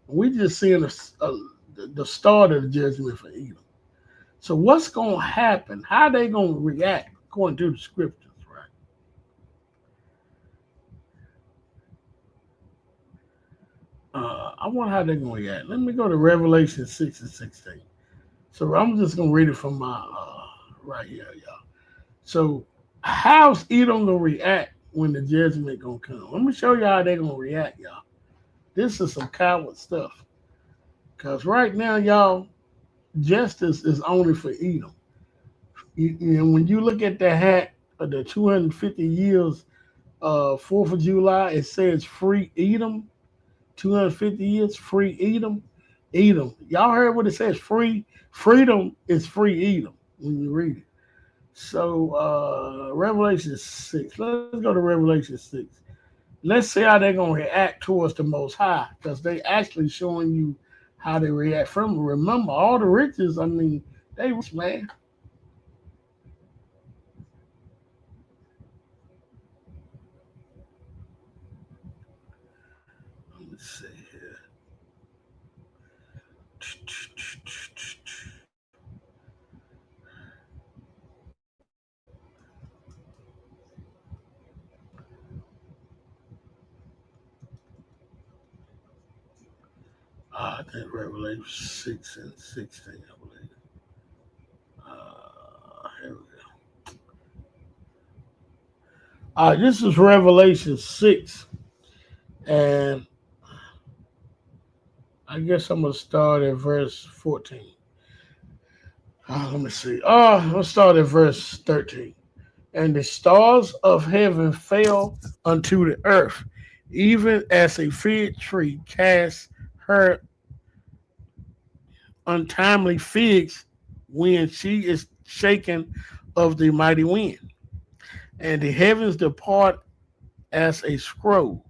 We just seeing the start of the judgment for Edom. So what's gonna happen? How they gonna react according to the scriptures, right? I wonder how they're gonna react. Let me go to Revelation 6 and 16. So I'm just gonna read it from my right here, y'all. So how's Edom gonna react when the judgment gonna come? Let me show you how they're gonna react, y'all. This is some coward stuff. Because right now, y'all, justice is only for Edom. When you look at the hat of the 250 years 4th of July, it says free Edom. 250 years, free Edom. Edom. Y'all heard what it says? Free. Freedom is free Edom when you read it. So Revelation 6. Let's go to Revelation 6. Let's see how they're going to react towards the Most High, because they actually showing you how they react from. Remember, all the riches, I mean, they rich, man. Let me see here. I think Revelation 6 and 16, I believe. Here we go. This is Revelation 6. And I guess I'm going to start at verse 14. Let me see. Let's start at verse 13. And the stars of heaven fell unto the earth, even as a fig tree casts her untimely figs when she is shaken of the mighty wind. And the heavens depart as a scroll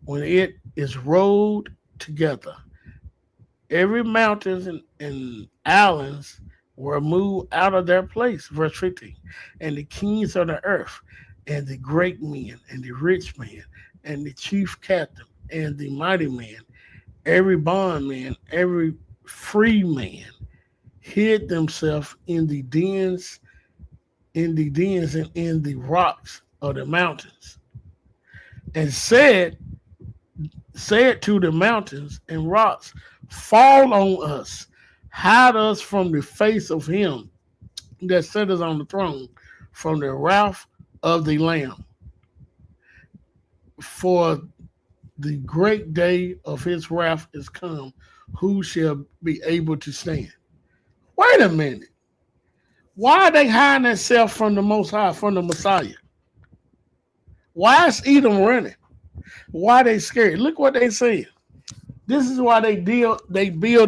when it is rolled together. Every mountain and islands were moved out of their place, verse 15. And the kings of the earth, and the great men, and the rich man, and the chief captain, and the mighty man, every bondman, every free man, hid themselves in the dens, and in the rocks of the mountains, and said to the mountains and rocks, fall on us, hide us from the face of him that sitteth on the throne, from the wrath of the Lamb. For the great day of his wrath is come. Who shall be able to stand? Wait a minute. Why are they hiding themselves from the Most High, from the Messiah? Why is Edom running? Why are they scared? Look what they say. This is why they build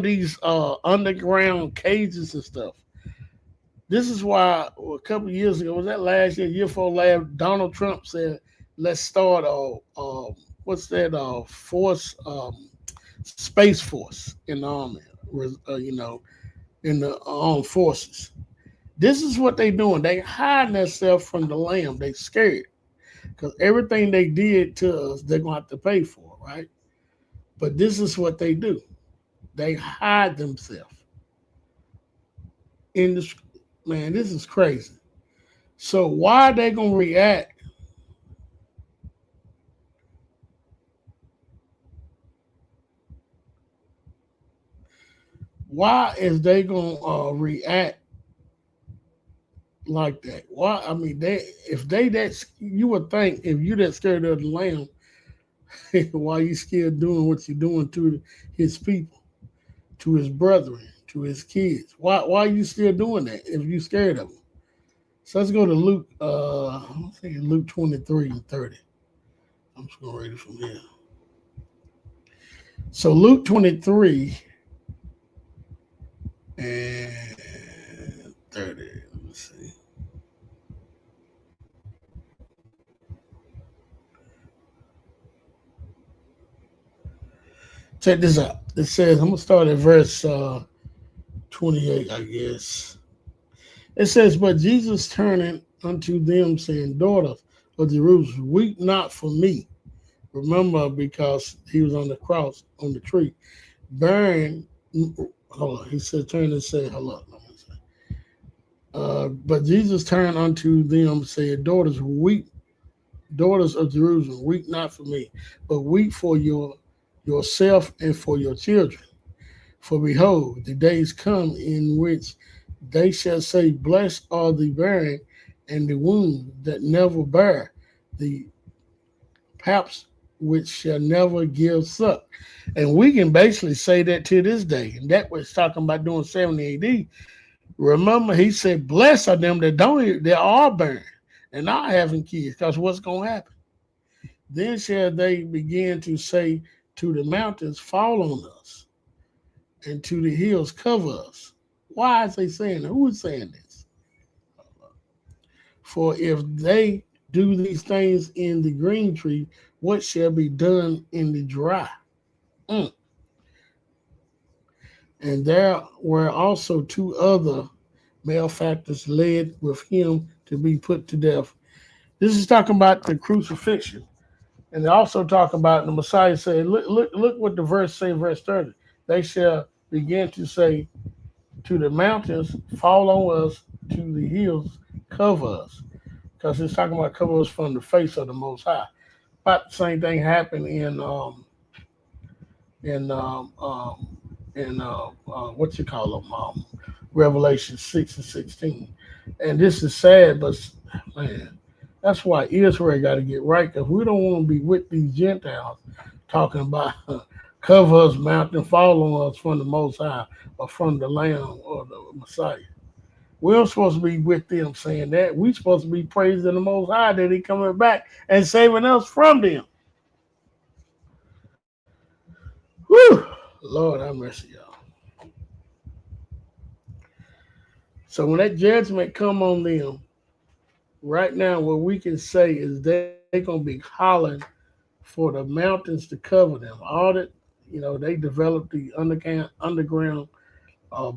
these underground cages and stuff. This is why a couple of years ago, was that last year before last, Donald Trump said, let's start what's that force, space force in the army, in the armed forces. This is what they doing. They hiding themselves from the Lamb. They scared because everything they did to us, they're gonna have to pay for, right? But this is what they do. They hide themselves in this. Man, this is crazy. So why are they gonna react? Why is they gonna react like that? Why? I mean, you would think if you that scared of the lamb, why you still doing what you're doing to his people, to his brethren, to his kids? Why are you still doing that if you scared of them? So let's go to Luke. I'm thinking Luke 23 and 30. I'm just gonna read it from here. So Luke 23 and 30. Let me see. Check this out. It says, I'm going to start at verse 28, I guess. It says, but Jesus turning unto them, saying, daughters of Jerusalem, weep not for me. Remember, because he was on the cross, on the tree, bearing, hold on, he said, turn and say, hold on. But Jesus turned unto them, saying, daughters of Jerusalem, weep not for me, but weep for yourself and for your children. For behold, the days come in which they shall say, blessed are the barren and the womb that never bear, the paps which shall never give suck. And we can basically say that to this day. And that was talking about doing 70 AD. Remember, he said, blessed are them that are barren and not having kids, because what's going to happen? Then shall they begin to say to the mountains, fall on us, and to the hills, cover us. Why is they saying that? Who is saying this? For if they do these things in the green tree, what shall be done in the dry? And there were also two other malefactors led with him to be put to death. This is talking about the crucifixion. And they also talk about the Messiah saying, look what the verse say, verse 30. They shall begin to say to the mountains, fall on us, to the hills, cover us. Because it's talking about cover us from the face of the Most High. About the same thing happened in what you call them, Revelation 6 and 16. And this is sad, but man, that's why Israel got to get right, because we don't want to be with these Gentiles talking about cover us, mountain, fall on us from the Most High or from the Lamb or the Messiah. We're supposed to be with them saying that. We're supposed to be praising the Most High that He coming back and saving us from them. Whew! Lord have mercy, y'all. So when that judgment come on them, right now what we can say is they're going to be hollering for the mountains to cover them. All that, they developed the underground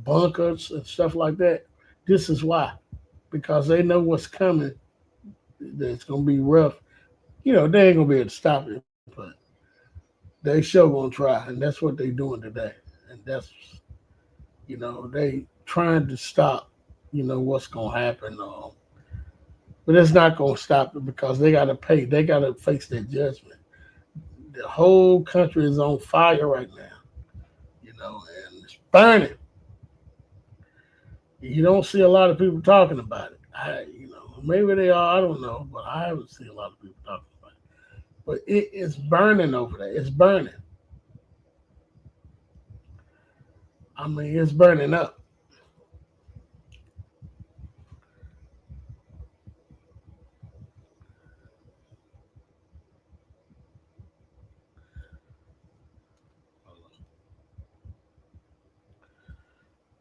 bunkers and stuff like that. This is why. Because they know what's coming. That's going to be rough. They ain't going to be able to stop it, but they sure going to try. And that's what they doing today. And that's, they trying to stop, what's going to happen. But it's not going to stop it because they got to pay. They got to face their judgment. The whole country is on fire right now, and it's burning. You don't see a lot of people talking about it. Maybe they are, I don't know, but I haven't seen a lot of people talking about it. But it is burning over there. It's burning. I mean, it's burning up.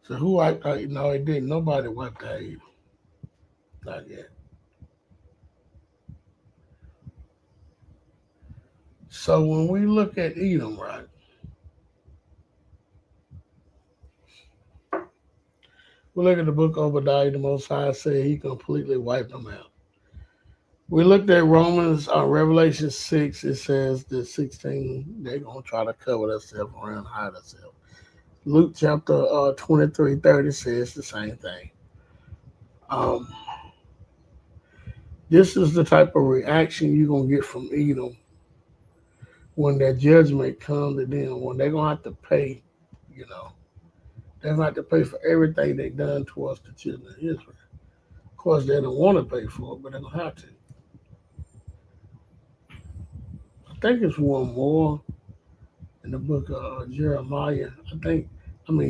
So who wiped out? No, it didn't. Nobody wiped out Edom. Not yet. So when we look at Edom, right? We look at the book of Obadiah, the Most High said He completely wiped them out. We looked at Romans, Revelation 6, it says the 16, they're going to try to cover themselves around, hide themselves. Luke chapter 23:30 says the same thing. This is the type of reaction you're going to get from Edom when that judgment comes to them, when they're going to have to pay, they're going to have to pay for everything they've done towards the children of Israel. course, they don't want to pay for it, but they don't have to. I think it's one more in the book of Jeremiah.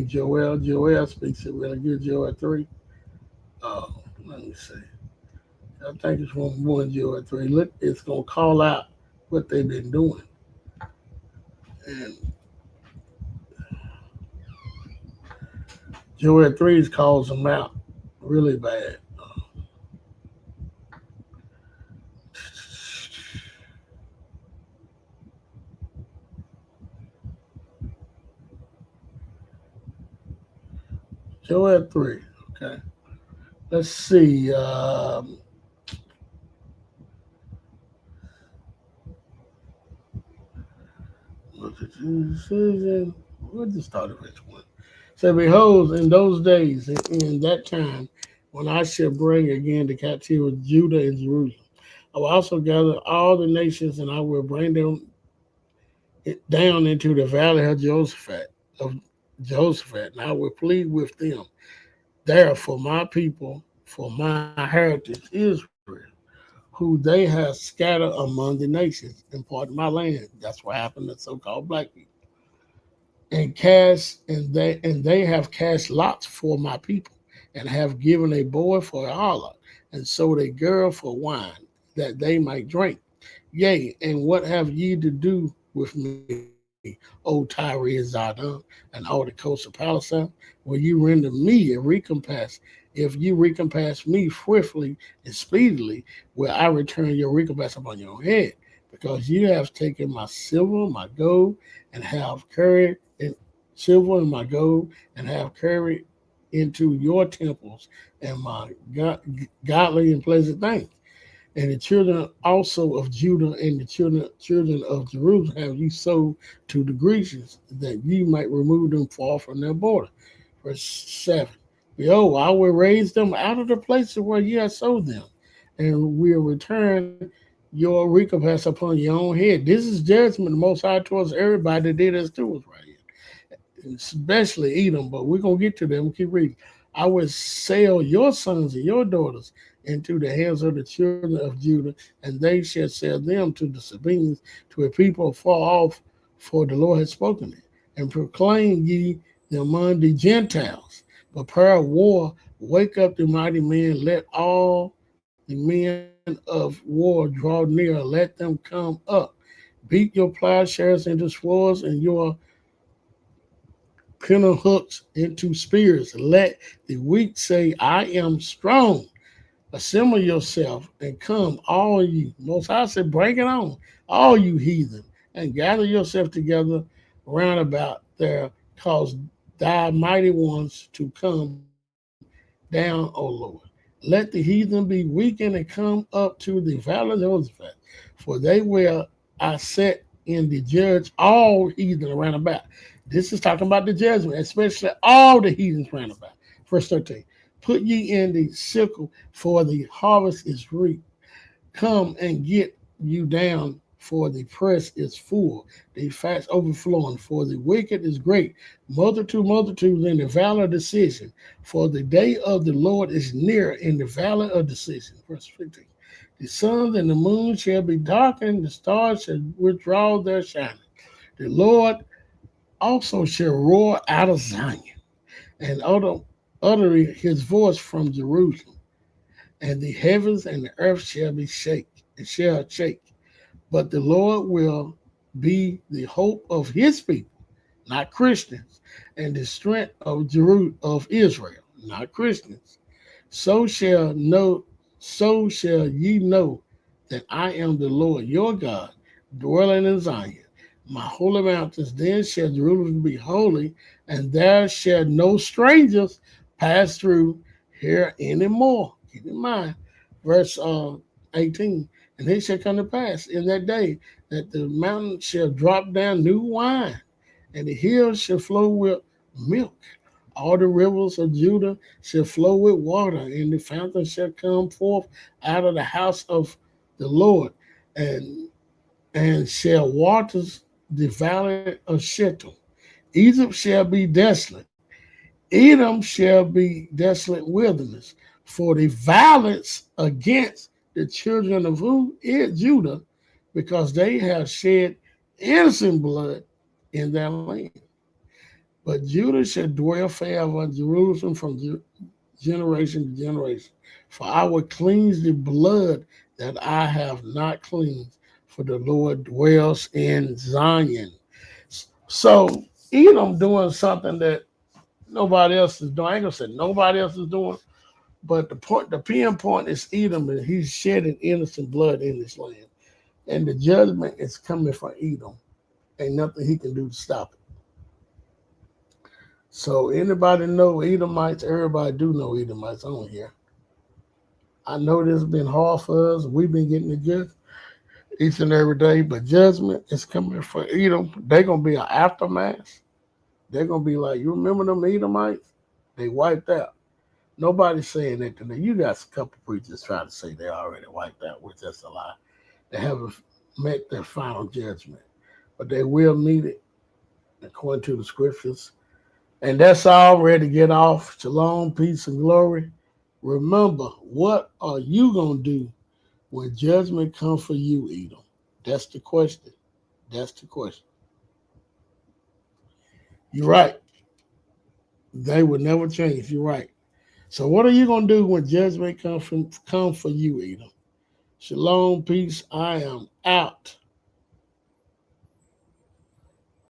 Joel. Joel speaks it really good. Joel 3. Uh, Let me see. I think it's one more in Joel 3. Look, it's going to call out what they've been doing. And Joel 3 calls them out really bad. Joel 3. Okay. Let's see. What's the decision? We'll just start at verse 1. Say, behold, in those days, in that time, when I shall bring again the captivity of Judah and Jerusalem, I will also gather all the nations, and I will bring them down into the valley of Jehoshaphat, and I will plead with them there for my people, for my heritage Israel, who they have scattered among the nations, and part of my land. That's what happened to so-called black people. And they have cast lots for my people, and have given a boy for a harlot, and sold a girl for wine, that they might drink. Yea, and what have ye to do with me, O Tyre and Zidon, and all the coasts of Palestine? Will you render me a recompense? If you recompense me swiftly and speedily, will I return your recompense upon your head? Because you have taken my silver, my gold, and have carried in silver and my gold, and have carried into your temples and my godly and pleasant things. And the children also of Judah and the children of Jerusalem have you sold to the Grecians, that ye might remove them far from their border. Verse 7. Behold, I will raise them out of the places where ye have sold them, and will return your recompense upon your own head. This is judgment the Most High towards everybody that did us to us right here, especially Edom, but we're going to get to them. Keep reading. I will sell your sons and your daughters into the hands of the children of Judah, and they shall sell them to the Sabaeans, to a people far off, for the Lord has spoken it. And proclaim ye them among the Gentiles. Prepare war, wake up the mighty men, let all the men of war draw near, let them come up. Beat your plowshares into swords, and your pennel hooks into spears. Let the weak say, I am strong. Assemble yourself and come, all you. Most High said, bring it on, all you heathen, and gather yourself together round about there, cause thy mighty ones to come down, O Lord. Let the heathen be weakened and come up to the valley of Jehoshaphat, for they will I set in the judge all heathen around about. This is talking about the judgment, especially all the heathens round about. Verse 13. Put ye in the sickle, for the harvest is reaped. Come and get you down, for the press is full, the fats overflowing, for the wicked is great. Multitudes in the valley of decision, for the day of the Lord is near in the valley of decision. Verse 15. The sun and the moon shall be darkened, the stars shall withdraw their shining. The Lord also shall roar out of Zion, and utter his voice from Jerusalem, and the heavens and the earth shall shake. But the Lord will be the hope of his people, not Christians, and the strength of Israel, not Christians. So shall ye know that I am the Lord your God, dwelling in Zion, my holy mountains. Then shall Jerusalem be holy, and there shall no strangers pass through here anymore. Keep in mind, verse 18. And it shall come to pass in that day that the mountain shall drop down new wine, and the hills shall flow with milk. All the rivers of Judah shall flow with water, and the fountain shall come forth out of the house of the Lord, and shall waters the valley of Shittim. Egypt shall be desolate. Edom shall be desolate wilderness, for the violence against the children of who? Judah, because they have shed innocent blood in their land. But Judah shall dwell forever in Jerusalem from generation to generation. For I will cleanse the blood that I have not cleansed, for the Lord dwells in Zion. So Edom doing something that nobody else is doing. I ain't gonna say nobody else is doing, but the pinpoint is Edom, and he's shedding innocent blood in this land. And the judgment is coming from Edom. Ain't nothing he can do to stop it. So anybody know Edomites? Everybody do know Edomites on here. I know this has been hard for us. We've been getting the judgment each and every day, but judgment is coming for Edom. They're going to be an aftermath. They're going to be like, you remember them Edomites? They wiped out. Nobody's saying that today. You got a couple preachers trying to say they already wiped out, which that's a lie. They haven't met their final judgment, but they will meet it according to the scriptures. And that's all. Ready to get off. Shalom, peace, and glory. Remember, what are you going to do when judgment comes for you, Edom? That's the question. That's the question. You're right. They will never change. You're right. So what are you going to do when judgment comes for you, Edom? Shalom, peace. I am out.